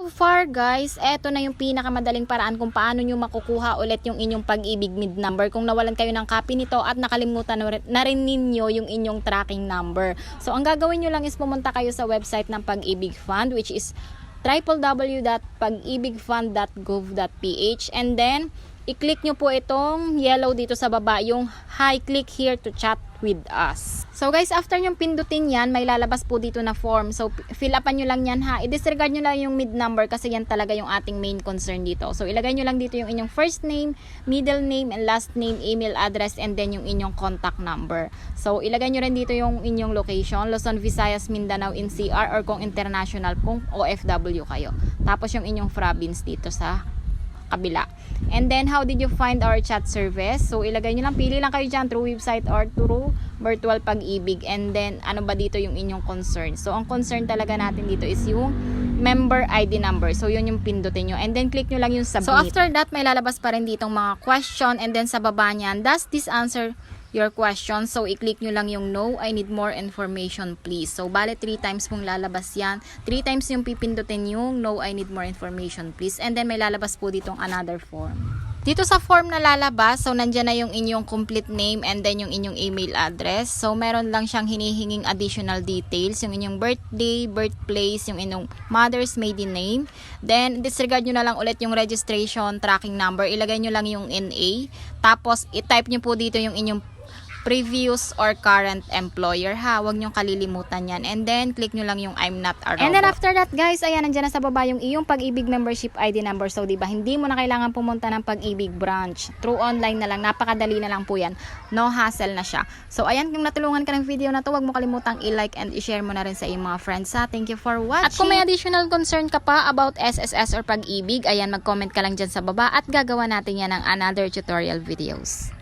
So far guys, eto na yung pinakamadaling paraan kung paano nyo makukuha ulit yung inyong Pag-ibig MID number kung nawalan kayo ng copy nito at nakalimutan na rin ninyo yung inyong tracking number. So ang gagawin nyo lang is pumunta kayo sa website ng Pag-ibig Fund, which is www.pagibigfund.gov.ph, and then i-click nyo po itong yellow dito sa baba, yung hi, click here to chat with us. So guys, after nyong pindutin yan, may lalabas po dito na form. So fill upan nyo lang yan ha. I-disregard nyo lang yung MID number kasi yan talaga yung ating main concern dito. So ilagay nyo lang dito yung inyong first name, middle name, and last name, email address, and then yung inyong contact number. So ilagay nyo rin dito yung inyong location, Luzon, Visayas, Mindanao, NCR, or kung international, kung OFW kayo. Tapos yung inyong province dito sa kabila. And then, how did you find our chat service? So, ilagay nyo lang, pili lang kayo dyan through website or through virtual Pag-ibig. And then, ano ba dito yung inyong concern? So, ang concern talaga natin dito is yung member ID number. So, yun yung pindutin nyo. And then, click nyo lang yung submit. So, after that, may lalabas pa rin ditong mga question. And then, sa baba niyan, does this answer your question? So, i-click nyo lang yung no, I need more information please. So, bale 3 times pong lalabas yan. 3 times yung pipindutin yung no, I need more information please. And then, may lalabas po ditong another form. Dito sa form na lalabas, so nandyan na yung inyong complete name and then yung inyong email address. So, meron lang siyang hinihinging additional details, yung inyong birthday, birthplace, yung inyong mother's maiden name. Then, disregard nyo na lang ulit yung registration tracking number. Ilagay nyo lang yung NA. Tapos, i-type nyo po dito yung inyong previous or current employer ha. Huwag nyo kalilimutan yan. And then, click nyo lang yung I'm not a robot. And then after that guys, ayan, nandyan na sa baba yung iyong Pag-ibig membership ID number. So, diba, hindi mo na kailangan pumunta ng Pag-ibig branch. Through online na lang. Napakadali na lang po yan. No hassle na siya. So, ayan, kung natulungan ka ng video na to, huwag mo kalimutang i-like and i-share mo na rin sa iyong mga friends ha. Thank you for watching. At kung may additional concern ka pa about SSS or Pag-ibig, ayan, mag-comment ka lang dyan sa baba at gagawa natin yan ng another tutorial videos.